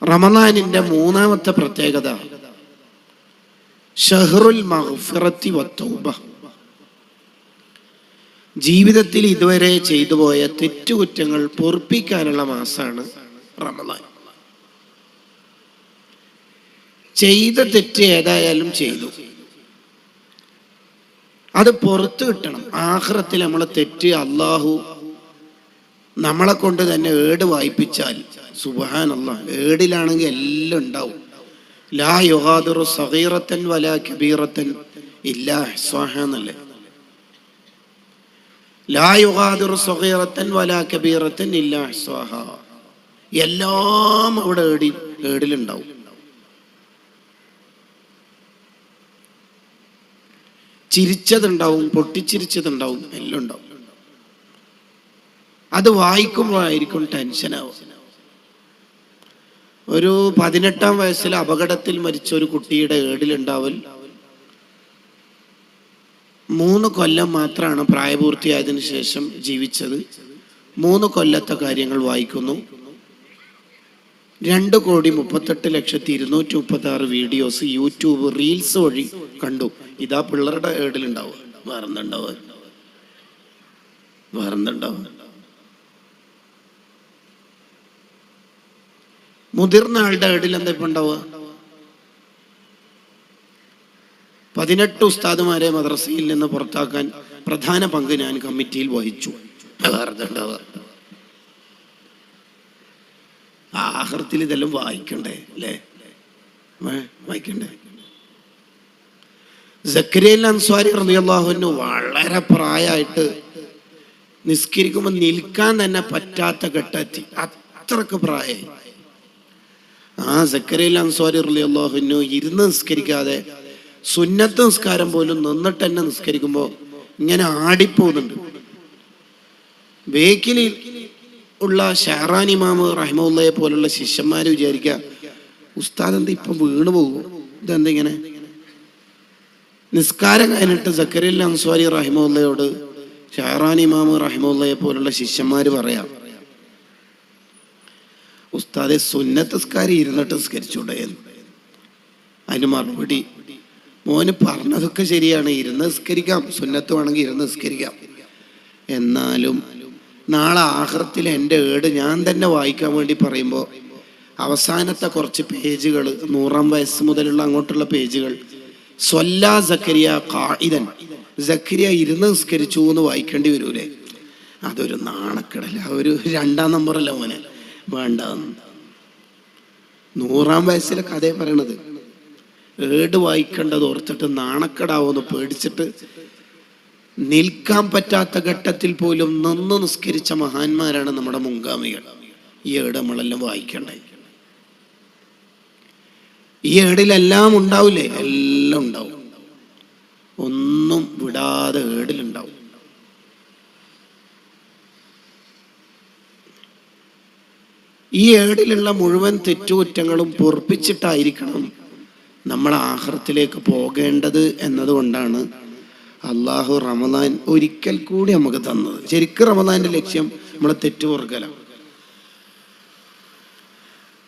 റമളാനിന്റെ മൂന്നാമത്തെ പ്രത്യേകത ഷഹ്റുൽ മഗ്ഫിറത്തി വത്തൗബ. ജീവിതത്തിൽ ഇതുവരെ ചെയ്തു പോയ തെറ്റുകുറ്റങ്ങൾ പൊറുപ്പിക്കാനുള്ള മാസമാണ് റമളാൻ. ചെയ്ത തെറ്റ് ഏതായാലും ചെയ്തു, അത് പുറത്തു കിട്ടണം. ആഖിറത്തിൽ നമ്മളെ തെറ്റ് അള്ളാഹു നമ്മളെ കൊണ്ട് തന്നെ ഏട് വായിപ്പിച്ചാൽ സുബ്ഹാനല്ലാഹ്, ഏടിലാണെങ്കിൽ എല്ലാം ഉണ്ടാവും. ലാ യുഗാദിറു സഗീറത്തൻ വലാ കബീറത്തൻ ഇല്ലാ അഹ്സാഹാ എന്നല്ലേ. ലാ യുഗാദിറു സഗീറത്തൻ വലാ കബീറത്തൻ ഇല്ലാ അഹ്സാഹാ. എല്ലാം അവിടെ ഏടിലുണ്ടാവും. ചിരിച്ചതുണ്ടാവും, പൊട്ടിച്ചിരിച്ചതുണ്ടാവും, എല്ലാം ഉണ്ടാവും. അത് വായിക്കുമ്പോഴായിരിക്കും ടെൻഷനാവും. ഒരു 18-ാം വയസ്സിൽ അപകടത്തിൽ മരിച്ച ഒരു കുട്ടിയുടെ ഏടിലുണ്ടാവൽ 3 കൊല്ലം മാത്രമാണ് പ്രായപൂർത്തിയായതിനു ശേഷം ജീവിച്ചത്. 3 കൊല്ലത്തെ കാര്യങ്ങൾ വായിക്കുന്നു. 2,38,236 വീഡിയോസ് യൂട്യൂബ് റീൽസ് വഴി കണ്ടു. ഇതാ പിള്ളേരുടെ ഏടിലുണ്ടാവുക. വേറെന്തുണ്ടാവുക? മുതിർന്ന ആളുടെ ഏടിൽ എന്താ ഇപ്പൊ ഉണ്ടാവുക? 18 ഉസ്താദുമാരെ മദ്രസയിൽ നിന്ന് പുറത്താക്കാൻ പ്രധാന പങ്ക് ഞാൻ കമ്മിറ്റിയിൽ വഹിച്ചു. വേറെന്തുണ്ടാവുക? ആഖിറത്തിൽ ഇതെല്ലാം വായിക്കണ്ടേ അല്ലേ? വായിക്കണ്ടേ? സക്കരിയ അൻസ്വാരി റളിയല്ലാഹു അൻഹു വളരെ പ്രായമായിട്ട് നിസ്കരിക്കുമ്പോൾ നിൽക്കാൻ തന്നെ പറ്റാത്ത ഘട്ടത്തി, അത്രക്ക് പ്രായമായി. ആ സക്കരിയ അൻസ്വാരി റളിയല്ലാഹു അൻഹു ഇരുന്ന് നിസ്കരിക്കാതെ സുന്നത്ത് നിസ്കാരം പോലും നിന്നിട്ട് തന്നെ നിസ്കരിക്കുമ്പോൾ ഇങ്ങനെ ആടിപ്പോകുന്നുണ്ട്. ബേക്കിൽ ഉള്ള ഷഹറാൻ ഇമാമ് റഹിമഹുള്ളയെ പോലുള്ള ശിഷ്യന്മാര് വിചാരിക്കുക, ഉസ്താദ് എന്താ ഇപ്പം വീണു പോകും, ഇതെന്തിങ്ങനെ? നിസ്കാരം കഴിഞ്ഞിട്ട് സക്കരിയ അൻസ്വാരി റഹിമഹുള്ളയോട് ഷഹറാൻ ഇമാമ് റഹിമഹുള്ളയെ പോലുള്ള ശിഷ്യന്മാര് പറയാം, ഉസ്താദെ സുന്നത്ത് നിസ്കാരം ഇരുന്നിട്ട് നിസ്കരിച്ചൂടെ? അതിന് മറുപടി, മോന് പറഞ്ഞതൊക്കെ ശരിയാണ്, ഇരുന്ന് നിസ്കരിക്കാം, സുന്നത്ത് വേണമെങ്കിൽ ഇരുന്ന് നിസ്കരിക്കാം. എന്നാലും നാളെ ആഖിറത്തിൽ എൻ്റെ ഏട് ഞാൻ തന്നെ വായിക്കാൻ വേണ്ടി പറയുമ്പോൾ അവസാനത്തെ കുറച്ച് പേജുകൾ, 100-ാം വയസ്സ് മുതലുള്ള അങ്ങോട്ടുള്ള പേജുകൾ, സ്വല്ലാ സക്കരിയ ഖാഇദൻ, സക്കരിയ ഇരുന്ന് നിസ്കരിച്ചു എന്ന് വായിക്കേണ്ടി വരൂലേ? അതൊരു നാണക്കെടല്ല, ഒരു 2-ാം നമ്പറല്ല മോനെ, വേണ്ട. 100-ാം വയസ്സിലെ കഥയെ പറയണത്. ഏട് വായിക്കേണ്ടത് ഓർത്തിട്ട് നാണക്കെടാവെന്ന് പേടിച്ചിട്ട് നിൽക്കാൻ പറ്റാത്ത ഘട്ടത്തിൽ പോലും നിന്ന് നിസ്കരിച്ച മഹാന്മാരാണ് നമ്മുടെ മുൻഗാമികൾ. ഈ ഏട് നമ്മളെല്ലാം വായിക്കണ്ടേ? ഈ ഏടിലെല്ലാം ഉണ്ടാവില്ലേ? എല്ലാം ഉണ്ടാവും, ഒന്നും വിടാതെ ഏടിലുണ്ടാവും. ഈ ഏടിലുള്ള മുഴുവൻ തെറ്റുകുറ്റങ്ങളും പൊറുപ്പിച്ചിട്ടായിരിക്കണം നമ്മൾ ആഖിറത്തിലേക്ക് പോകേണ്ടത് എന്നതുകൊണ്ടാണ് അള്ളാഹു റമളാൻ ഒരിക്കൽ കൂടി നമുക്ക് തന്നത്. ശരിക്കും റമളാന്റെ ലക്ഷ്യം നമ്മളെ തെറ്റ് പൊറുക്കലാണ്,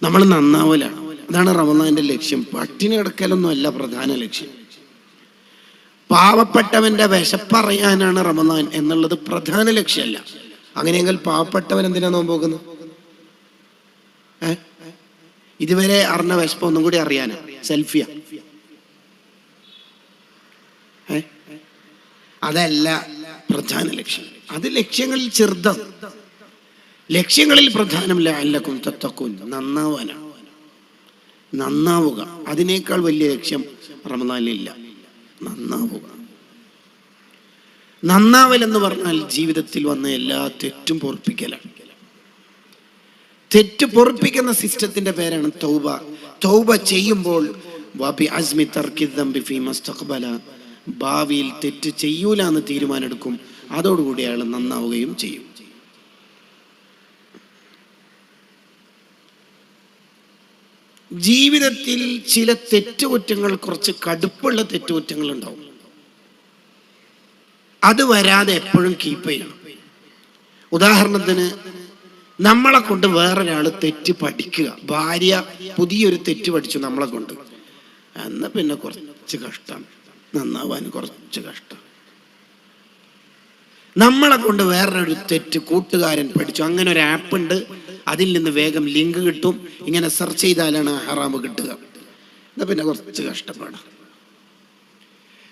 നമ്മൾ നന്നാവലാണ്. അതാണ് റമളാന്റെ ലക്ഷ്യം. പട്ടിണി കിടക്കലൊന്നും അല്ല പ്രധാന ലക്ഷ്യം. പാവപ്പെട്ടവന്റെ വിശപ്പറിയാനാണ് റമളാൻ എന്നുള്ളത് പ്രധാന ലക്ഷ്യമല്ല. അങ്ങനെയെങ്കിൽ പാവപ്പെട്ടവൻ എന്തിനാ നോമ്പ്? ഇതുവരെ അറിഞ്ഞ വിശപ്പ് ഒന്നും കൂടി അറിയാനാ? സെൽഫിയ? അതല്ല പ്രധാന ലക്ഷ്യം. അത് ലക്ഷ്യങ്ങളിൽ ചെറുതാണ്. ലക്ഷ്യങ്ങളിൽ പ്രധാനം ലഅല്ലക്കും തത്തഖൂൻ, നന്നാവാനാണ്, നന്നാവുക. അതിനേക്കാൾ വലിയ ലക്ഷ്യം റമളാനിലില്ല. നന്നാവുക. നന്നാവൽ എന്ന് പറഞ്ഞാൽ ജീവിതത്തിൽ വന്ന എല്ലാ തെറ്റും പൊറുപ്പിക്കലാണ്. തെറ്റ് പൊറുപ്പിക്കുന്ന സിസ്റ്റത്തിന്റെ പേരാണ് തൗബ. തൗബ ചെയ്യുമ്പോൾ വബി അസ്മി തർക്കി ദംബി ഫീ മസ്തഖ്ബല, ഭാവിയിൽ തെറ്റ് ചെയ്യൂല എന്ന് തീരുമാനമെടുക്കും. അതോടുകൂടി അയാൾ നന്നാവുകയും ചെയ്യും. ജീവിതത്തിൽ ചില തെറ്റുകുറ്റങ്ങൾ, കുറച്ച് കടുപ്പുള്ള തെറ്റുകുറ്റങ്ങൾ ഉണ്ടാവും. അത് വരാതെ എപ്പോഴും കീപ്പ് ചെയ്യണം. ഉദാഹരണത്തിന് നമ്മളെ കൊണ്ട് വേറൊരാൾ തെറ്റ് പഠിക്കുക. ഭാര്യ പുതിയൊരു തെറ്റ് പഠിച്ചു നമ്മളെ കൊണ്ട്, എന്നാൽ പിന്നെ കുറച്ച് കഷ്ടം, നന്നാവാൻ കുറച്ച് കഷ്ടം. നമ്മളെ കൊണ്ട് വേറൊരു തെറ്റ് കൂട്ടുകാരൻ പഠിച്ചു, അങ്ങനെ ഒരു ആപ്പ് ഉണ്ട്, അതിൽ നിന്ന് വേഗം ലിങ്ക് കിട്ടും, ഇങ്ങനെ സെർച്ച് ചെയ്താലാണ് ഹറാമ് കിട്ടുക, എന്നാൽ പിന്നെ കുറച്ച് കഷ്ടപ്പാടാണ്.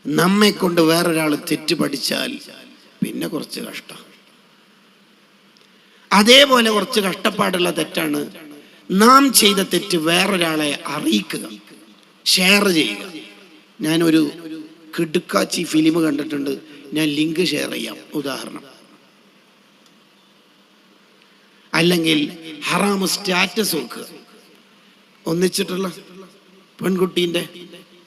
നമ്മെ കൊണ്ട് വേറൊരാൾ തെറ്റ് പഠിച്ചാൽ പിന്നെ കുറച്ച് കഷ്ടം. അതേപോലെ കുറച്ച് കഷ്ടപ്പാടുള്ള തെറ്റാണ് നാം ചെയ്ത തെറ്റ് വേറൊരാളെ അറിയിക്കുക, ഷെയർ ചെയ്യുക. ഞാനൊരു കിടുക്കാച്ചി ഫിലിം കണ്ടിട്ടുണ്ട്, ഞാൻ ലിങ്ക് ഷെയർ ചെയ്യാം, ഉദാഹരണം. അല്ലെങ്കിൽ ഹറാമ് സ്റ്റാറ്റസ് വെക്കുക. ഒന്നിച്ചിട്ടുള്ള പെൺകുട്ടീൻ്റെ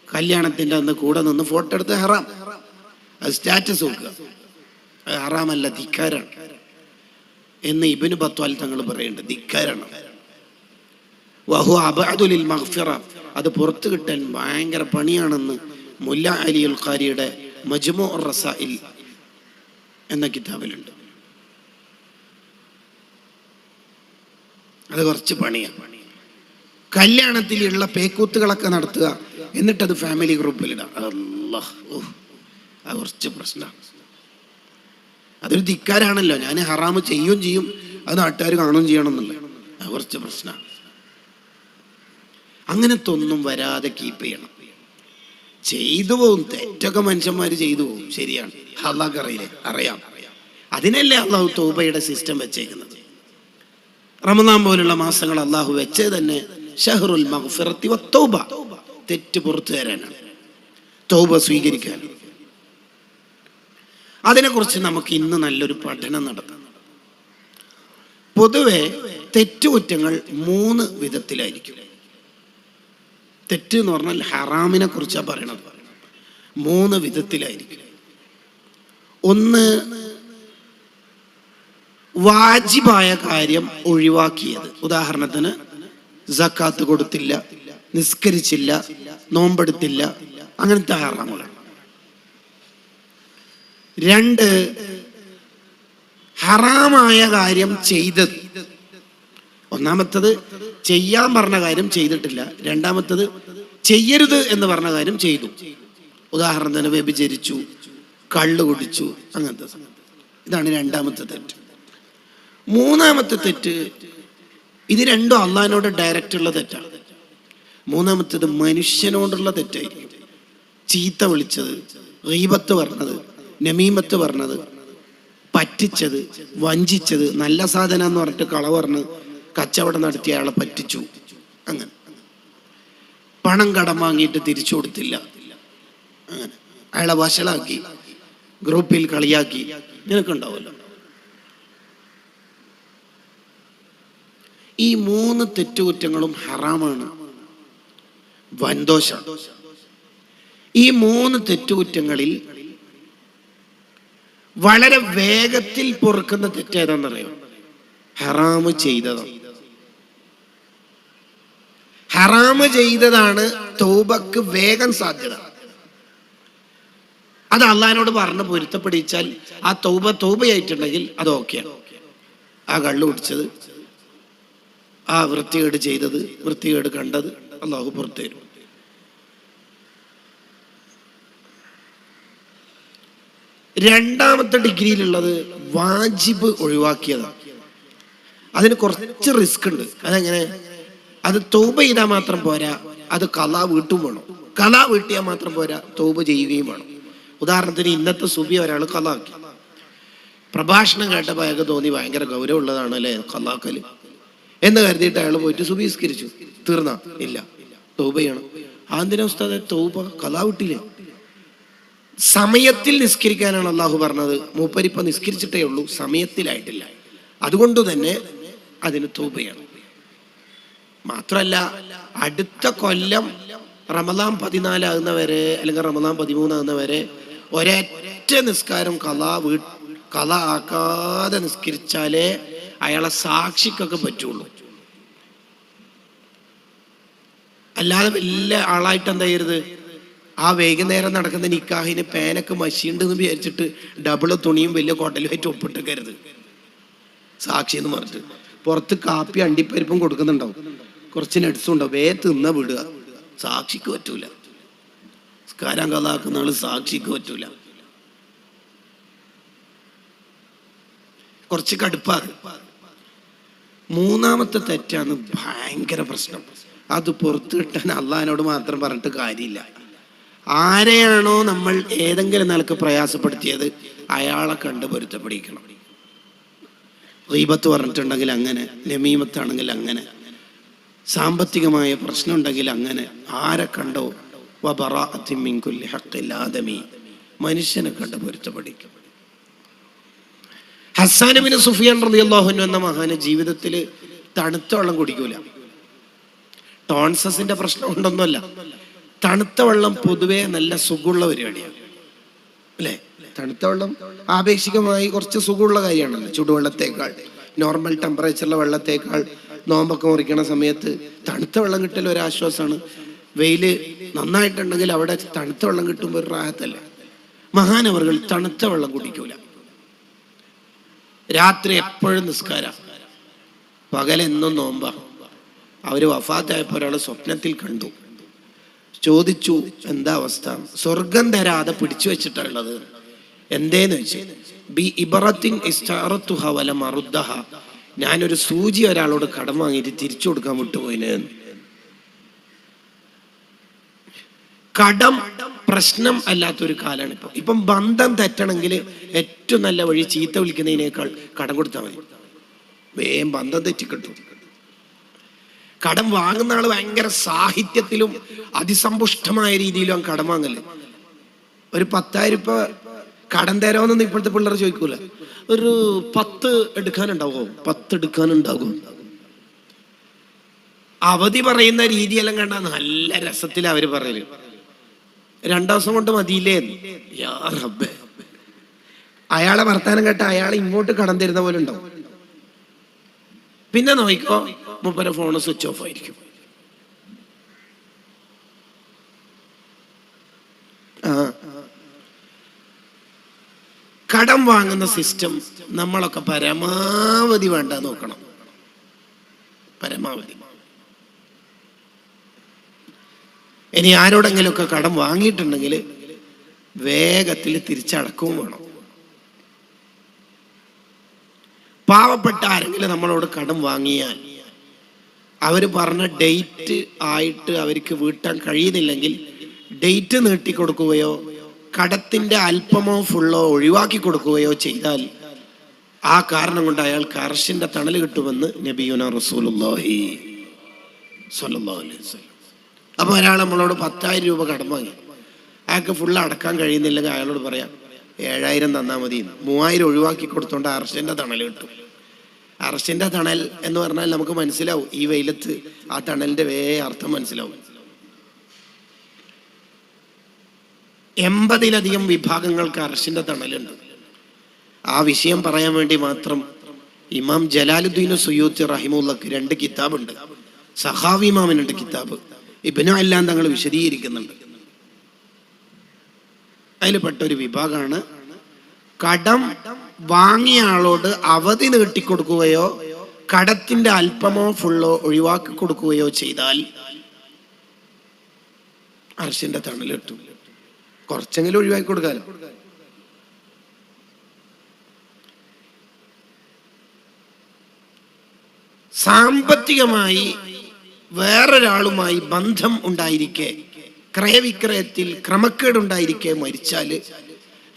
കല്യാണത്തിൻ്റെ അന്ന് കൂടെ നിന്ന് ഫോട്ടോ എടുത്ത് ഹറാം, അത് സ്റ്റാറ്റസ് വെക്കുക. അത് ഹറാമല്ല, ധിക്കാരാണ് എന്ന് ഇബ്നു ബത്വാൽ തങ്ങൾ പറയുന്നുണ്ട്. ധിക്കാരാണ്. വഹു അബ്അദു ലിൽ മഗ്ഫിറ, അത് പുറത്തു കിട്ടാൻ ഭയങ്കര പണിയാണെന്ന് മുല്ല അലി അൽ ഖാരിയുടെ മജ്മൂഉർ റസായിൽ എന്ന കിതാബിലുണ്ട്. അത് കുറച്ച് പണിയാണ്. കല്യാണത്തിലുള്ള പേക്കൂത്തുകളൊക്കെ നടത്തുക, എന്നിട്ടത് ഫാമിലി ഗ്രൂപ്പിലിടാം. അല്ലാഹ്, അത് കുറച്ച് പ്രശ്നമാണ്. അതൊരു ധിക്കാരാണല്ലോ. ഞാൻ ഹറാമ് ചെയ്യുകയും ചെയ്യും, അത് നാട്ടുകാർ കാണുകയും ചെയ്യണം എന്നുള്ളത്, അത് കുറച്ച് പ്രശ്നമാണ്. അങ്ങനത്തെ ഒന്നും വരാതെ കീപ്പ് ചെയ്യണം. ചെയ്തു പോകും, തെറ്റൊക്കെ മനുഷ്യന്മാർ ചെയ്തു പോകും, ശരിയാണ്. അള്ളാഹ്ക്ക് അറിയില്ലേ? അറിയാം. അതിനല്ലേ അള്ളാഹു തൗബയുടെ സിസ്റ്റം വെച്ചേക്കുന്നത്. റമദാൻ പോലുള്ള മാസങ്ങൾ അള്ളാഹു വെച്ചത് തന്നെ ഷഹ്റുൽ മഗ്ഫിറത്തി വത്തൗബ, തെറ്റ് പുറത്തു തരാനാണ്, തൗബ സ്വീകരിക്കാൻ. അതിനെക്കുറിച്ച് നമുക്ക് ഇന്ന് നല്ലൊരു പഠനം നടത്താം. പൊതുവെ തെറ്റുകുറ്റങ്ങൾ 3 വിധത്തിലായിരിക്കും. തെറ്റ് എന്ന് പറഞ്ഞാൽ ഹറാമിനെ കുറിച്ചാണ് പറയണത്. 3 വിധത്തിലായിരിക്കും. ഒന്ന്, വാജിബായ കാര്യം ഒഴിവാക്കിയത്. ഉദാഹരണത്തിന് സക്കാത്ത് കൊടുത്തില്ല, നിസ്കരിച്ചില്ല, നോമ്പെടുത്തില്ല, അങ്ങനത്തെ ഹറാമുകൾ. 2, ഹറാമായ കാര്യം ചെയ്തത്. ഒന്നാമത്തത് ചെയ്യാൻ പറഞ്ഞ കാര്യം ചെയ്തിട്ടില്ല, രണ്ടാമത്തത് ചെയ്യരുത് എന്ന് പറഞ്ഞ കാര്യം ചെയ്തു. ഉദാഹരണത്തിന് വ്യഭിചരിച്ചു, കള്ളു കുടിച്ചു, അങ്ങനത്തെ. ഇതാണ് രണ്ടാമത്തെ തെറ്റ്. മൂന്നാമത്തെ തെറ്റ്, ഇത് രണ്ടും അള്ളാഹിനോട് ഡയറക്റ്റ് ഉള്ള തെറ്റാണ്. മൂന്നാമത്തേത് മനുഷ്യനോടുള്ള തെറ്റായിരിക്കും. ചീത്ത വിളിച്ചത്, ഗീബത്ത് പറഞ്ഞത്, നമീമത്ത് പറഞ്ഞത്, പറ്റിച്ചത്, വഞ്ചിച്ചത്, നല്ല സാധനം എന്ന് പറഞ്ഞിട്ട് കള പറഞ്ഞ് കച്ചവടം നടത്തിയ അയാളെ പറ്റിച്ചു, അങ്ങനെ. പണം കടം വാങ്ങിയിട്ട് തിരിച്ചു കൊടുത്തില്ല, അങ്ങനെ. അയാളെ വഷളാക്കി, ഗ്രൂപ്പിൽ കളിയാക്കി, ഇങ്ങനൊക്കെ ഉണ്ടാവുമല്ലോ. ഈ 3 തെറ്റുകുറ്റങ്ങളും ഹറാമാണ്, വൻദോഷം. ഈ 3 തെറ്റുകുറ്റങ്ങളിൽ വളരെ വേഗത്തിൽ പൊറുക്കുന്ന തെറ്റ് ഏതാണെന്നറിയോ? ഹറാമ് ചെയ്തതാണ്. ഹറാമ് ചെയ്തതാണ് തൗബക്ക് വേഗം സാധ്യത. അത് അള്ളാഹിനോട് പറഞ്ഞ് പൊരുത്തപ്പെടിച്ചാൽ ആ തൗബയായിട്ടുണ്ടെങ്കിൽ അത് ഓക്കെയാണ്. ആ കള്ളു കുടിച്ചത്, ആ വൃത്തികേട് ചെയ്തത്, വൃത്തികേട് കണ്ടത് അള്ളാഹു പുറത്തു തരും. രണ്ടാമത്തെ ഡിഗ്രിയിലുള്ളത് വാജിബ് ഒഴിവാക്കിയതാണ്. അതിന് കുറച്ച് റിസ്ക് ഉണ്ട്. അതെങ്ങനെ? അത് തൗബ ചെയ്താൽ മാത്രം പോരാ, അത് ഖളാ വീട്ടും വേണം. ഖളാ വീട്ടിയാൽ മാത്രം പോരാ, തൗബ ചെയ്യുകയും വേണം. ഉദാഹരണത്തിന് ഇന്നത്തെ സുബി ഒരാൾ ഖളാക്കി. പ്രഭാഷണം കേട്ടപ്പോൾ അയാൾക്ക് തോന്നി ഭയങ്കര ഗൗരവമുള്ളതാണ് അല്ലേ ഖളാക്കല് എന്ന് കരുതിയിട്ട് അയാൾ പോയിട്ട് സുബി നിസ്കരിച്ചു. തീർന്ന? ഇല്ല, തൗബ ചെയ്യണം. ആന്തിനാ ഉസ്താദെ തൗബ? ഖളാ വിട്ടില്ലേ? സമയത്തിൽ നിസ്കരിക്കാനാണ് അള്ളാഹു പറഞ്ഞത്. മൂപ്പരിപ്പ നിസ്കരിച്ചിട്ടേ ഉള്ളൂ, സമയത്തിലായിട്ടില്ല. അതുകൊണ്ട് തന്നെ അതിന് തൗബ ചെയ്യണം. മാത്രമല്ല, അടുത്ത കൊല്ലം റമദാൻ 14 ആകുന്നവരെ അല്ലെങ്കിൽ റമദാൻ 13 ആകുന്നവരെ ഒരൊറ്റ നിസ്കാരം ഖളാ ആക്കാതെ നിസ്കരിച്ചാലേ അയാളെ സാക്ഷിക്കൊക്കെ പറ്റുള്ളൂ. അല്ലാതെ വലിയ ആളായിട്ട് എന്താ ചെയ്യരുത്, ആ വൈകുന്നേരം നടക്കുന്ന നിക്കാഹിന് പേനൊക്കെ മഷിയുണ്ടെന്ന് വിചാരിച്ചിട്ട് ഡബിള് തുണിയും വലിയ കോട്ടലുമായിട്ട് ഒപ്പിട്ടേക്കരുത് സാക്ഷി എന്ന് പറഞ്ഞിട്ട്. പുറത്ത് കാപ്പി അണ്ടിപ്പരിപ്പും കൊടുക്കുന്നുണ്ടാവും, കുറച്ച് നട്സും ഉണ്ടാവും, തിന്ന വിടുക. സാക്ഷിക്ക് പറ്റൂല. നിസ്കാരം കഥാക്കുന്ന ആള് സാക്ഷിക്ക് പറ്റൂല. കുറച്ച് കടുപ്പാണ്. മൂന്നാമത്തെ തെറ്റാണ് ഭയങ്കര പ്രശ്നം. അത് പുറത്തു കിട്ടാൻ അള്ളാഹിനോട് മാത്രം പറഞ്ഞിട്ട് കാര്യമില്ല. ആരെയാണോ നമ്മൾ ഏതെങ്കിലും നിലക്ക് പ്രയാസപ്പെടുത്തിയത് അയാളെ കണ്ട് പൊരുത്തപ്പെടിക്കണം. ഗീബത്ത് പറഞ്ഞിട്ടുണ്ടെങ്കിൽ അങ്ങനെ, നമീമത്താണെങ്കിൽ അങ്ങനെ, സാമ്പത്തികമായ പ്രശ്നം ഉണ്ടെങ്കിൽ അങ്ങനെ. ആരെ കണ്ടോ വബറാഅത്തിൻ മിൻ കുല്ലി ഹഖ്ഖിൽ ആദമി, മനുഷ്യനെ കണ്ട് പൊരുത്തപ്പെടിക്കും. ഹസ്സാൻ ഇബ്നു സുഫിയാൻ റളിയല്ലാഹു അൻഹു എന്ന മഹാന് ജീവിതത്തിൽ തണുത്ത വെള്ളം കുടിക്കൂല. ടോൺസസിന്റെ പ്രശ്നം ഉണ്ടൊന്നുമല്ല, തണുത്ത വെള്ളം പൊതുവെ നല്ല സുഖമുള്ള പരിപാടിയാണ് അല്ലേ? തണുത്ത വെള്ളം ആപേക്ഷികമായി കുറച്ച് സുഖമുള്ള കാര്യമാണല്ലോ ചുടുവെള്ളത്തേക്കാൾ. നോർമൽ ടെമ്പറേച്ചറിലെ വെള്ളത്തേക്കാൾ നോമ്പൊക്കെ മുറിക്കണ സമയത്ത് തണുത്ത വെള്ളം കിട്ടൽ ഒരാശ്വാസമാണ്. വെയില് നന്നായിട്ടുണ്ടെങ്കിൽ അവിടെ തണുത്ത വെള്ളം കിട്ടുമ്പോൾ ഒരു റാഹത്തല്ലേ. മഹാനവറുകൾ തണുത്ത വെള്ളം കുടിക്കൂല. രാത്രി എപ്പോഴും നിസ്കാരം, പകലെന്നും നോമ്പ. അവര് വഫാത്തായപ്പോൾ ഒരാൾ സ്വപ്നത്തിൽ കണ്ടു. ചോദിച്ചു, എന്താ അവസ്ഥ? സ്വർഗം തരാതെ പിടിച്ചു വെച്ചിട്ടുള്ളത് എന്തേന്ന് വെച്ച്, ബി ഇബറത്തിൻ ഇസ്താറത്തുഹ വലം അറുദ്ദഹ, ഞാനൊരു സൂചി ഒരാളോട് കടം വാങ്ങിയിട്ട് തിരിച്ചു കൊടുക്കാൻ വിട്ടുപോയിന്. കടം പ്രശ്നം അല്ലാത്തൊരു കാലാണ് ഇപ്പം ബന്ധം തെറ്റണമെങ്കിൽ ഏറ്റവും നല്ല വഴി ചീത്ത വിളിക്കുന്നതിനേക്കാൾ കടം കൊടുത്താൽ മതി, വേഗം ബന്ധം തെറ്റിക്കിട്ടും. കടം വാങ്ങുന്ന ആള് ഭയങ്കര സാഹിത്യത്തിലും അതിസമ്പുഷ്ടമായ രീതിയിലും കടം വാങ്ങല്. ഒരു 10,000 രൂപ കടം തരാമെന്നൊന്നും ഇപ്പോഴത്തെ പിള്ളേർ ചോദിക്കൂല. ഒരു 10 എടുക്കാനുണ്ടാവോ, 10 എടുക്കാനുണ്ടാകും. അവധി പറയുന്ന രീതിയെല്ലാം കണ്ട നല്ല രസത്തിൽ അവര് പറയല്, 2 ദിവസം കൊണ്ട് മതിയില്ലേ. യാ റബ്ബേ, അയാളെ വർത്താനം കേട്ട അയാൾ ഇങ്ങോട്ട് കടം തരുന്ന പോലെ ഉണ്ടാവും. പിന്നെ നോക്കിക്കോ, മൂപ്പരെ ഫോണ് സ്വിച്ച് ഓഫ് ആയിരിക്കും. കടം വാങ്ങുന്ന സിസ്റ്റം നമ്മളൊക്കെ പരമാവധി വേണ്ട നോക്കണം. പരമാവധി. ഇനി ആരോടെങ്കിലുമൊക്കെ കടം വാങ്ങിയിട്ടുണ്ടെങ്കിൽ വേഗത്തിൽ തിരിച്ചടക്കവും വേണം. പാവപ്പെട്ട ആരെങ്കിലും നമ്മളോട് കടം വാങ്ങിയാൽ അവര് പറഞ്ഞ ഡേറ്റ് ആയിട്ട് അവർക്ക് വീട്ടാൻ കഴിയുന്നില്ലെങ്കിൽ ഡേറ്റ് നീട്ടിക്കൊടുക്കുകയോ കടത്തിന്റെ അല്പമോ ഫുള്ളോ ഒഴിവാക്കി കൊടുക്കുകയോ ചെയ്താൽ ആ കാരണം കൊണ്ട് അയാൾക്ക് അർശിന്റെ തണൽ കിട്ടുമെന്ന് നബിയുനാ റസൂലുള്ളാഹി സ്വല്ലല്ലാഹു അലൈഹി വസല്ലം. അപ്പൊ ഒരാൾ നമ്മളോട് 10,000 രൂപ കടം വാങ്ങി, അയാൾക്ക് ഫുള്ള് അടക്കാൻ കഴിയുന്നില്ലെങ്കിൽ അയാളോട് പറയാം 7,000 തന്നാൽ മതി. 3,000 ഒഴിവാക്കി കൊടുത്തോണ്ട് അർശിന്റെ തണൽ കിട്ടും. അർശിന്റെ തണൽ എന്ന് പറഞ്ഞാൽ നമുക്ക് മനസ്സിലാവും, ഈ വെയിലത്ത് ആ തണലിന്റെ അർത്ഥം മനസ്സിലാവും. 80-ലധികം വിഭാഗങ്ങൾക്ക് അർശിന്റെ തണലുണ്ട്. ആ വിഷയം പറയാൻ വേണ്ടി മാത്രം ഇമാം ജലാലുദ്ദീൻ സുയൂത്തി റഹിമുള്ളക്ക് 2 കിതാബുണ്ട്. സഹാവി ഇമാമിനുണ്ട് കിതാബ്, ഇബ്നു അല്ലാൻ തങ്ങൾ വിശദീകരിക്കുന്നുണ്ട്. അതിൽ പെട്ടൊരു വിഭാഗമാണ് കടം വാങ്ങിയ ആളോട് അവധി നീട്ടിക്കൊടുക്കുകയോ കടത്തിന്റെ അല്പമോ ഫുള്ളോ ഒഴിവാക്കി കൊടുക്കുകയോ ചെയ്താൽ അർശിന്റെ തണൽ കിട്ടും. കുറച്ചെങ്കിലും ഒഴിവാക്കി കൊടുക്കാലോ. സാമ്പത്തികമായി വേറൊരാളുമായി ബന്ധം ഉണ്ടായിരിക്കെ, ക്രയവിക്രയത്തിൽ ക്രമക്കേടുണ്ടായിരിക്കെ മരിച്ചാല്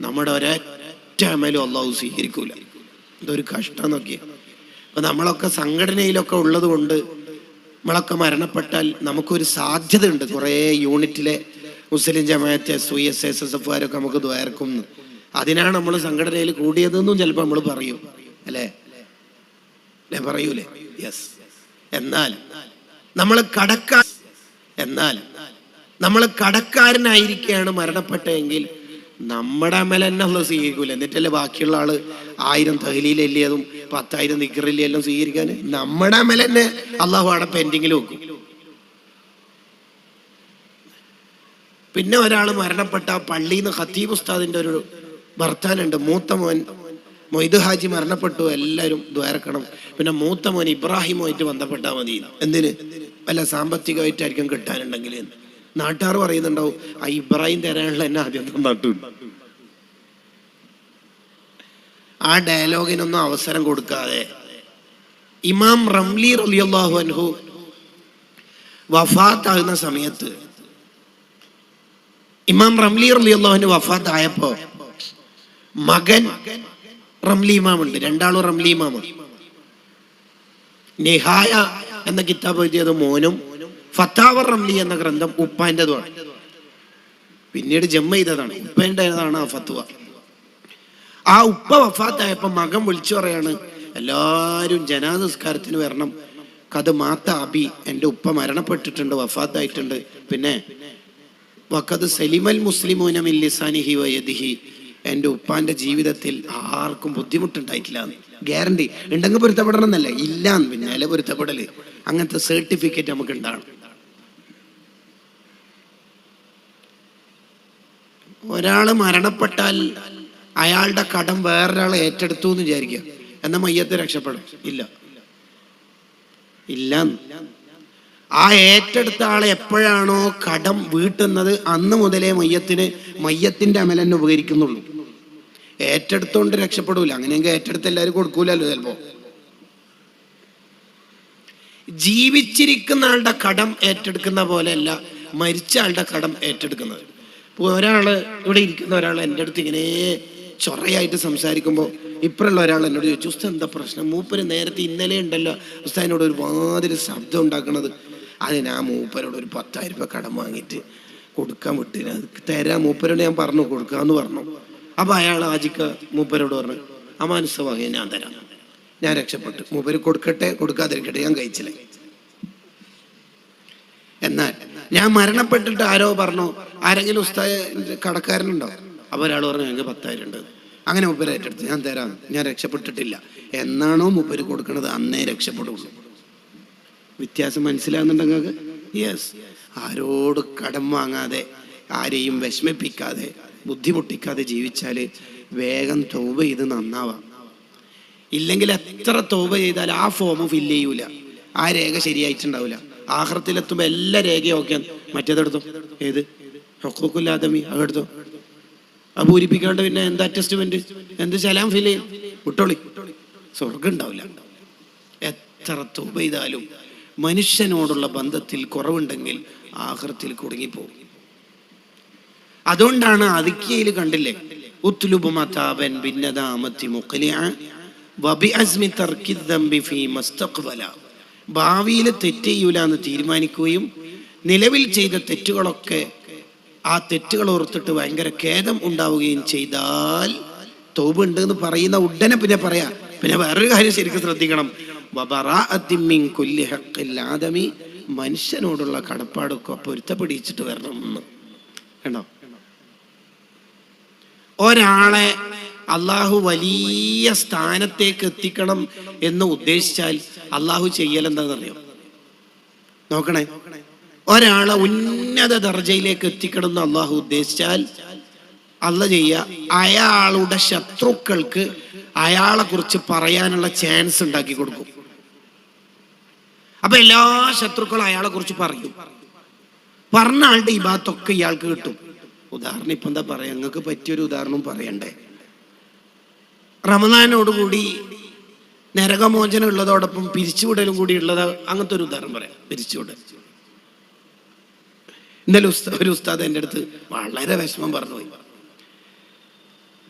നമ്മുടെ ഒരൊറ്റ അമലും അള്ളാഹു സ്വീകരിക്കൂല. ഇതൊരു കഷ്ടം നോക്കിയ. അപ്പൊ നമ്മളൊക്കെ സംഘടനയിലൊക്കെ ഉള്ളത് കൊണ്ട് നമ്മളൊക്കെ മരണപ്പെട്ടാൽ നമുക്കൊരു സാധ്യത ഉണ്ട്. കുറേ യൂണിറ്റിലെ മുസ്ലിം ജമാഅത്ത് SSF നമുക്ക് ദ്വാരക്കും. അതിനാണ് നമ്മൾ സംഘടനയിൽ കൂടിയതെന്നും ചിലപ്പോൾ നമ്മൾ പറയും അല്ലേ? പറയൂലേ? യെസ്. എന്നാൽ നമ്മൾ കടക്കാരനായിരിക്കുകയാണ് മരണപ്പെട്ടെങ്കിൽ നമ്മുടെ അമൽ തന്നെ നമ്മൾ സ്വീകരിക്കൂല. എന്നിട്ടല്ലേ ബാക്കിയുള്ള ആള് 1000 തഹ്ലീലെല്ലിയതും 10,000 ദിക്റിലെല്ലാം സ്വീകരിക്കാൻ. നമ്മുടെ അമൽ തന്നെ അള്ളാഹു അവിടെ പെൻഡിങ്ങിൽ വെക്കും. പിന്നെ ഒരാൾ മരണപ്പെട്ട പള്ളിയിൽ നിന്ന് ഖത്തീബ് ഉസ്താദിന്റെ ഒരു ഭർത്താനുണ്ട്, മൂത്ത മോൻ മൊയ്ത് ഹാജി മരണപ്പെട്ടു, എല്ലാവരും ദ്വാരക്കണം. പിന്നെ മൂത്ത മോൻ ഇബ്രാഹിമുമായിട്ട് ബന്ധപ്പെട്ടാൽ മതി. എന്തിന്? വല്ല സാമ്പത്തികമായിട്ടായിരിക്കും കിട്ടാനുണ്ടെങ്കിൽ. നാട്ടുകാർ പറയുന്നുണ്ടാവും, ആ ഇബ്രാഹിം തരാനുള്ള എന്നെ ആദ്യം നട്ടു. ആ ഡയലോഗിനൊന്നും അവസരം കൊടുക്കാതെ ഇമാം റംലി റളിയല്ലാഹു അൻഹു വഫാത്താകുന്ന സമയത്ത്, ഇമാം റംലി റളിയല്ലാഹു അൻഹു വഫാത്തായപ്പോ മകൻ റംലി ഇമാമുണ്ട്, രണ്ടാളും റംലി ഇമാമാണ്. നിഹായ എന്ന കിതാബ് എഴുതിയത് മോനും ഫത്താവ റംലി എന്ന ഗ്രന്ഥം ഉപ്പാൻ്റെതുമാണ്. പിന്നീട് ജമ്മ ചെയ്തതാണ്, ഉപ്പേൻ്റെതാണ് ആ ഫത്വ. ആ ഉപ്പ വഫാത്തായപ്പോ മകൻ വിളിച്ചു പറയാണ്, എല്ലാവരും ജനാസ നിസ്കാരത്തിന് വരണം. കത് മാത്ത അബി, എൻ്റെ ഉപ്പ മരണപ്പെട്ടിട്ടുണ്ട്, വഫാത്തായിട്ടുണ്ട്. പിന്നെ വഖദ് സലിമൽ മുസ്ലിമൂന മിൻ ലിസാനിഹി വയദിഹി, എൻ്റെ ഉപ്പാന്റെ ജീവിതത്തിൽ ആർക്കും ബുദ്ധിമുട്ടുണ്ടായിട്ടില്ല. ഗ്യാരണ്ടി ഉണ്ടെങ്കിൽ പൊരുത്തപ്പെടണം എന്നല്ല, ഇല്ലാന്ന് പിന്നാലെ പൊരുത്തപ്പെടല്. അങ്ങനത്തെ സർട്ടിഫിക്കറ്റ് നമുക്ക് ഉണ്ടാവണം. ഒരാള് മരണപ്പെട്ടാൽ അയാളുടെ കടം വേറൊരാളെ ഏറ്റെടുത്തു എന്ന് വിചാരിക്കുക, എന്നാ മയ്യത്ത് രക്ഷപ്പെടും? ഇല്ല. ആ ഏറ്റെടുത്ത ആളെ എപ്പോഴാണോ കടം വീട്ടുന്നത് അന്ന് മുതലേ മയ്യത്തിന്റെ അമലെന്നെ ഉപകരിക്കുന്നുള്ളൂ. ഏറ്റെടുത്തോണ്ട് രക്ഷപ്പെടൂല. അങ്ങനെയെങ്കിൽ ഏറ്റെടുത്ത് എല്ലാവരും കൊടുക്കൂലല്ലോ. ചിലപ്പോ ജീവിച്ചിരിക്കുന്ന ആളുടെ കടം ഏറ്റെടുക്കുന്ന പോലെയല്ല മരിച്ച ആളുടെ കടം ഏറ്റെടുക്കുന്നത്. ഇപ്പോൾ ഒരാള് ഇവിടെ ഇരിക്കുന്ന ഒരാൾ എൻ്റെ അടുത്ത് ഇങ്ങനെ ചൊറയായിട്ട് സംസാരിക്കുമ്പോൾ ഇപ്പഴുള്ള ഒരാൾ എന്നോട് ചോദിച്ചു, ഉസ്താദ് എന്താ പ്രശ്നം? മൂപ്പര് നേരത്തെ ഇന്നലെ ഉണ്ടല്ലോ ഉസ്താദിനോട് ഒരുമാതിരി ശബ്ദം ഉണ്ടാക്കണത്. അതിന് ആ മൂപ്പരോട് ഒരു 10,000 രൂപ കടം വാങ്ങിയിട്ട് കൊടുക്കാൻ വിട്ടില്ല, അത് തരാം മൂപ്പരോട് ഞാൻ പറഞ്ഞു കൊടുക്കാന്ന് പറഞ്ഞു. അപ്പൊ അയാൾ ആജിക്ക മൂപ്പരോട് പറഞ്ഞു, ആ മനസ്സ് വാങ്ങി ഞാൻ തരാം. ഞാൻ രക്ഷപ്പെട്ടു. മൂപ്പര് കൊടുക്കട്ടെ കൊടുക്കാതിരിക്കട്ടെ, ഞാൻ കഴിച്ചില്ല. എന്നാൽ ഞാൻ മരണപ്പെട്ടിട്ട് ആരോ പറഞ്ഞു, ആരെങ്കിലും ഉസ്താദ് കടക്കാരനുണ്ടോ? അപ്പൊ ഒരാൾ പറഞ്ഞു ഞങ്ങൾക്ക് 10,000 ഉണ്ട്. അങ്ങനെ മൂപ്പര് ഏറ്റെടുത്ത് ഞാൻ തരാം, ഞാൻ രക്ഷപ്പെട്ടിട്ടില്ല. എന്നാണോ മൂപ്പര് കൊടുക്കണത് അന്നേ രക്ഷപ്പെടുള്ളൂ. വ്യത്യാസം മനസ്സിലാകുന്നുണ്ടെങ്കിൽ യെസ്. ആരോട് കടം വാങ്ങാതെ, ആരെയും വിഷമിപ്പിക്കാതെ, ബുദ്ധിമുട്ടിക്കാതെ ജീവിച്ചാൽ വേഗം തൗബ ചെയ്ത് നന്നാവാം. ഇല്ലെങ്കിൽ എത്ര തൗബ ചെയ്താൽ ആ ഫോം ഫില്ല് ചെയ്യൂല, ആ രേഖ ശരിയായിട്ടുണ്ടാവില്ല. ആഖിറത്തിലെത്തുമ്പോൾ എല്ലാ രേഖയും ഓക്കെ, മറ്റേതെടുത്തോ, ഏത് ഹുഖൂഖുൽ ആദമി അതെടുത്തോ, അത് പൂരിപ്പിക്കാണ്ട് പിന്നെ എന്താ അറ്റസ്റ്റ്മെന്റ്, എന്ത് സലാം ഫില്ല് ചെയ്യും, വിട്ടോളി, സ്വർഗം ഉണ്ടാവില്ല. എത്ര തൗബ ചെയ്താലും മനുഷ്യനോടുള്ള ബന്ധത്തിൽ കുറവുണ്ടെങ്കിൽ ആഖിറത്തിൽ കുടുങ്ങിപ്പോകും. അതുകൊണ്ടാണ് അതിക്കയിൽ കണ്ടില്ലേ, ഉത്ലുബു മതാബൻ ബിന്നദാമത്തി മുഖ്ലിഅ വബിഅസ്മി തർക്കി ദംബി ഫീ മസ്തഖ്ബല. ഭാവിയിൽ തെറ്റ് ചെയ്യൂല എന്ന് തീരുമാനിക്കുകയും നിലവിൽ ചെയ്ത തെറ്റുകളൊക്കെ ആ തെറ്റുകൾ ഓർത്തിട്ട് ഭയങ്കര ഖേദം ഉണ്ടാവുകയും ചെയ്താൽ തൗബ ഉണ്ട് എന്ന് പറയുന്ന ഉടനെ പിന്നെ പറയാ. പിന്നെ വേറൊരു കാര്യം ശരിക്കും ശ്രദ്ധിക്കണം, മനുഷ്യനോടുള്ള കടപ്പാടൊക്കെ പൊരുത്തപ്പെടിച്ചിട്ട് വരണം എന്ന്. കണ്ടോ, ഒരാളെ അള്ളാഹു വലിയ സ്ഥാനത്തേക്ക് എത്തിക്കണം എന്ന് ഉദ്ദേശിച്ചാൽ അള്ളാഹു ചെയ്യലെന്താണെന്നറിയോ? നോക്കണേ, ഒരാളെ ഉന്നത ദർജയിലേക്ക് എത്തിക്കണം എന്ന് അള്ളാഹു ഉദ്ദേശിച്ചാൽ അള്ളാഹ് ചെയ്യുക, അയാളുടെ ശത്രുക്കൾക്ക് അയാളെ കുറിച്ച് പറയാനുള്ള ചാൻസ് ഉണ്ടാക്കി കൊടുക്കും. അപ്പൊ എല്ലാ ശത്രുക്കളും അയാളെ കുറിച്ച് പറയും. പറഞ്ഞ ആളുടെ ഈ ഭാഗത്തൊക്കെ ഇയാൾക്ക് കിട്ടും. ഉദാഹരണം ഇപ്പൊ എന്താ പറയാ, നിങ്ങൾക്ക് പറ്റിയൊരു ഉദാഹരണം പറയണ്ടേ? റമദാനോടുകൂടി നരകമോചനം ഉള്ളതോടൊപ്പം പിരിച്ചുവിടലും കൂടി ഉള്ളത്, അങ്ങനത്തെ ഒരു ഉദാഹരണം പറയാം. പിരിച്ചുവിടൽ. ഇന്നലെ ഒരു ഉസ്താദ് എൻ്റെ അടുത്ത് വളരെ വിഷമം പറഞ്ഞുപോയി.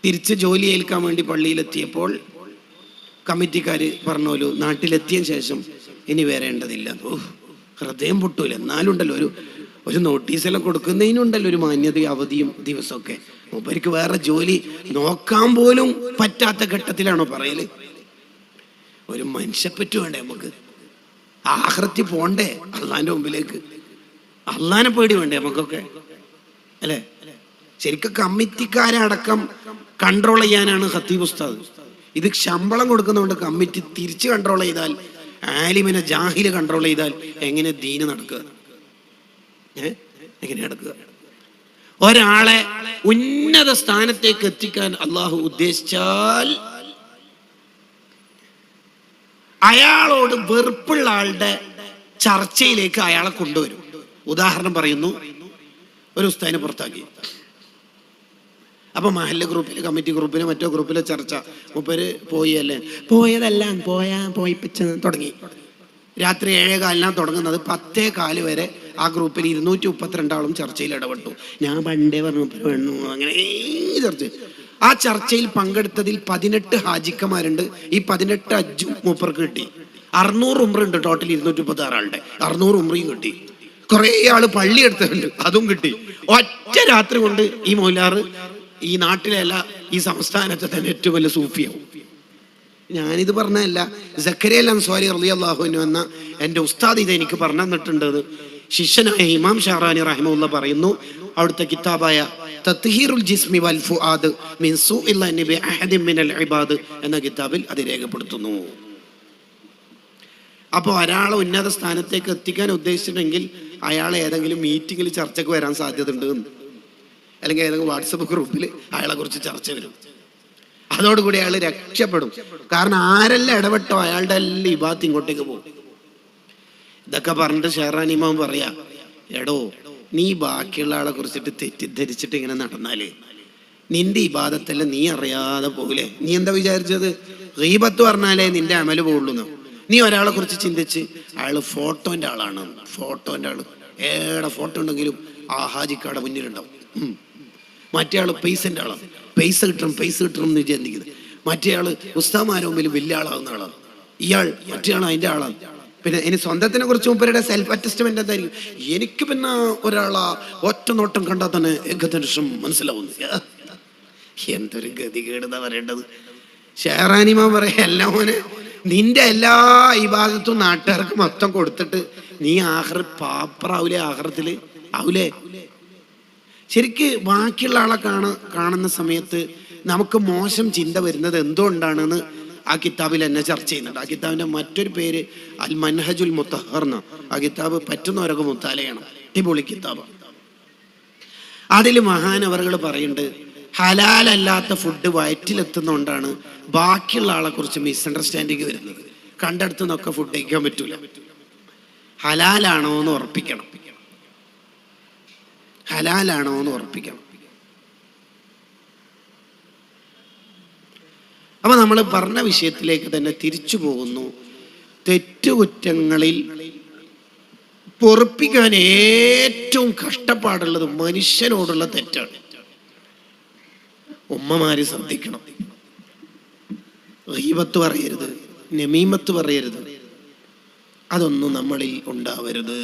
തിരിച്ച് ജോലി ഏൽക്കാൻ വേണ്ടി പള്ളിയിലെത്തിയപ്പോൾ കമ്മിറ്റിക്കാര് പറഞ്ഞോലു, നാട്ടിലെത്തിയതിന് ശേഷം ഇനി വരേണ്ടതില്ല. ഹൃദയം പൊട്ടൂല. എന്നാലും ഉണ്ടല്ലോ ഒരു നോട്ടീസെല്ലാം കൊടുക്കുന്നതിനുണ്ടല്ലോ ഒരു മാന്യതയും അവധിയും ദിവസമൊക്കെ. മൂപ്പർക്ക് വേറെ ജോലി നോക്കാൻ പോലും പറ്റാത്ത ഘട്ടത്തിലാണോ പറയല്? ഒരു മനുഷ്യപ്പറ്റു വേണ്ടേ നമുക്ക്? ആഖിറത്തിൽ പോണ്ടേ അള്ളാന്റെ മുമ്പിലേക്ക്? അള്ളാനെ പേടി വേണ്ടേ നമുക്കൊക്കെ, അല്ലേ? ശരിക്കും കമ്മിറ്റിക്കാരെ അടക്കം കൺട്രോൾ ചെയ്യാനാണ് ഖത്തീബ് ഉസ്താദ്. ഇത് ശമ്പളം കൊടുക്കുന്നതുകൊണ്ട് കമ്മിറ്റി തിരിച്ച് കൺട്രോൾ ചെയ്താൽ, ആലിമിനെ ജാഹില് കൺട്രോൾ ചെയ്താൽ എങ്ങനെ ദീന് നടക്കുക? എങ്ങനെ നടക്കുക? ഒരാളെ ഉന്നത സ്ഥാനത്തേക്ക് എത്തിക്കാൻ അള്ളാഹു ഉദ്ദേശിച്ചാൽ അയാളോട് വെറുപ്പുള്ള ആളുടെ ചർച്ചയിലേക്ക് അയാളെ കൊണ്ടുവരും. ഉദാഹരണം പറയുന്നു, ഒരു ഉസ്താദിനെ പുറത്താക്കി. അപ്പൊ മഹല്ല് ഗ്രൂപ്പില്, കമ്മിറ്റി ഗ്രൂപ്പില്, മറ്റോ ഗ്രൂപ്പിലെ ചർച്ച, മൂപ്പര് പോയതല്ല പോയിപ്പിച്ച തുടങ്ങി. രാത്രി 7:15 തുടങ്ങുന്നത്, 10:15 വരെ ആ ഗ്രൂപ്പിൽ 232 ആളും ചർച്ചയിൽ ഇടപെട്ടു. ഞാൻ പണ്ടേ പറഞ്ഞു അങ്ങനെ ചർച്ച. ആ ചർച്ചയിൽ പങ്കെടുത്തതിൽ 18 ഹാജിക്കമാരുണ്ട്. ഈ 18 ഹജ്ജും മൂപ്പർക്ക് കിട്ടി. 600 ഉംറ ഉണ്ട്. ടോട്ടൽ 236 ആളുടെ 600 ഉംറയും കിട്ടി. കുറെ ആള് പള്ളി എടുത്തിട്ടുണ്ട്, അതും കിട്ടി. ഒറ്റ രാത്രി കൊണ്ട് ഈ മൗലാറ് ഈ നാട്ടിലല്ല, ഈ സംസ്ഥാനത്തെ തന്നെ ഏറ്റവും വലിയ സൂഫിയാവും. ഞാനിത് പറഞ്ഞതല്ല, സക്കരിയ അൻസ്വാരി റളിയല്ലാഹു അൻഹു എന്ന എൻ്റെ ഉസ്താദ് ഇത് എനിക്ക് പറഞ്ഞു തന്നിട്ടുണ്ട്. ശിഷ്യനായ ഇമാം ഷഹറാനി റഹിമഹുല്ലാഹ് പറയുന്നു, അവിടുത്തെ കിതാബായ തത്ഹീറുൽ ജിസ്മി വൽ ഫുആദ് മിൻ സൂഇൽ അൻനി ബി അഹദിൻ മിനൽ ഇബാദ് എന്ന കിതാബിൽ അത് രേഖപ്പെടുത്തുന്നു. അപ്പോൾ ഒരാളെ ഉന്നത സ്ഥാനത്തേക്ക് എത്തിക്കാൻ ഉദ്ദേശിച്ചിട്ടുണ്ടെങ്കിൽ അയാളെ ഏതെങ്കിലും മീറ്റിങ്ങിൽ ചർച്ചയ്ക്ക് വരാൻ സാധ്യത ഉണ്ട്, അല്ലെങ്കിൽ ഏതെങ്കിലും വാട്സപ്പ് ഗ്രൂപ്പിൽ അയാളെ കുറിച്ച് ചർച്ച വരും. അതോടുകൂടി അയാൾ രക്ഷപ്പെടും. കാരണം ആരെല്ലാം ഇടപെട്ടോ അയാളുടെ എല്ലാം ഇബാദത്ത് ഇങ്ങോട്ടേക്ക് പോകും. ഇതൊക്കെ പറഞ്ഞിട്ട് ഷെഹറാനി ഇമാം പറയാ, എടോ നീ ബാക്കിയുള്ള ആളെ കുറിച്ചിട്ട് തെറ്റിദ്ധരിച്ചിട്ട് ഇങ്ങനെ നടന്നാല് നിന്റെ ഇബാദത്തെല്ലാം നീ അറിയാതെ പോകില്ലേ? നീ എന്താ വിചാരിച്ചത് ഗീബത്ത് പറഞ്ഞാലേ നിന്റെ അമല് പോകുള്ളൂ? നീ ഒരാളെ കുറിച്ച് ചിന്തിച്ച് അയാൾ ഫോട്ടോന്റെ ആളാണ്, ഫോട്ടോന്റെ ആള് ഏടെ ഫോട്ടോ ഉണ്ടെങ്കിലും ആ ഹാജിക്കാടെ മുന്നിലുണ്ടാവും. മറ്റേ ആള് പൈസന്റെ ആളാണ്, പൈസ കിട്ടണം എന്ന് ചിന്തിക്കുന്നത്. മറ്റേ ആള് ഉസ്താദ്മാരുടെ മുമ്പിൽ വലിയ ആളാവുന്ന ആളാണ്. ഇയാൾ മറ്റേ ആൾ അതിന്റെ ആളാണ്. പിന്നെ ഇനി സ്വന്തത്തിനെ കുറിച്ച് മൂപ്പരുടെ സെൽഫ് അറ്റസ്റ്റ്മെന്റ് എന്തായിരിക്കും? എനിക്ക് പിന്നെ ഒരാളാ ഒറ്റ നോട്ടം കണ്ടാൽ തന്നെ ഏകദേശം മനസ്സിലാവുന്നു. എന്തൊരു ഗതികേടുന്നാ പറയേണ്ടത്. ഷെഹറാനിമാൻ പറയാ, എല്ലാം മോനെ നിന്റെ എല്ലാ ഇബാദത്തും നാട്ടുകാർക്ക് മൊത്തം കൊടുത്തിട്ട് നീ പാപ്പറാവൂലേ? ആഖിറത്തില് ആവൂലേ? ശരിക്ക് ബാക്കിയുള്ള ആളെ കാണുന്ന സമയത്ത് നമുക്ക് മോശം ചിന്ത വരുന്നത് എന്തുകൊണ്ടാണെന്ന് ആ കിതാബിൽ എന്നെ ചർച്ച ചെയ്യുന്നുണ്ട്. ആ കിതാബിന്റെ മറ്റൊരു പേര് അൽ മൻഹജുൽ മുത്തഹർ. ആ കിതാബ് പറ്റുന്നവരൊക്കെ മുത്താലയാണ്. അടിപൊളി കിതാബ്. അതിൽ മഹാനവറുകൾ പറയുന്നുണ്ട്, ഹലാലല്ലാത്ത ഫുഡ് വയറ്റിലെത്തുന്നതുകൊണ്ടാണ് ബാക്കിയുള്ള ആളെ കുറിച്ച് മിസ്അണ്ടർസ്റ്റാൻഡിങ് വരുന്നത്. കണ്ടെടുത്ത് നിന്നൊക്കെ ഫുഡ് കഴിക്കാൻ പറ്റൂല. ഹലാലാണോ എന്ന് ഉറപ്പിക്കണം. ഹലാലാണോ എന്ന് ഉറപ്പിക്കണം. അപ്പൊ നമ്മൾ പറഞ്ഞ വിഷയത്തിലേക്ക് തന്നെ തിരിച്ചു പോകുന്നു. തെറ്റുകുറ്റങ്ങളിൽ പൊറുപ്പിക്കാൻ ഏറ്റവും കഷ്ടപ്പാടുള്ളത് മനുഷ്യനോടുള്ള തെറ്റാണ്. ഉമ്മമാര് ശ്രദ്ധിക്കണം. ഗീബത്ത് പറയരുത്, നമീമത്ത് പറയരുത്, അതൊന്നും നമ്മളിൽ ഉണ്ടാവരുത്.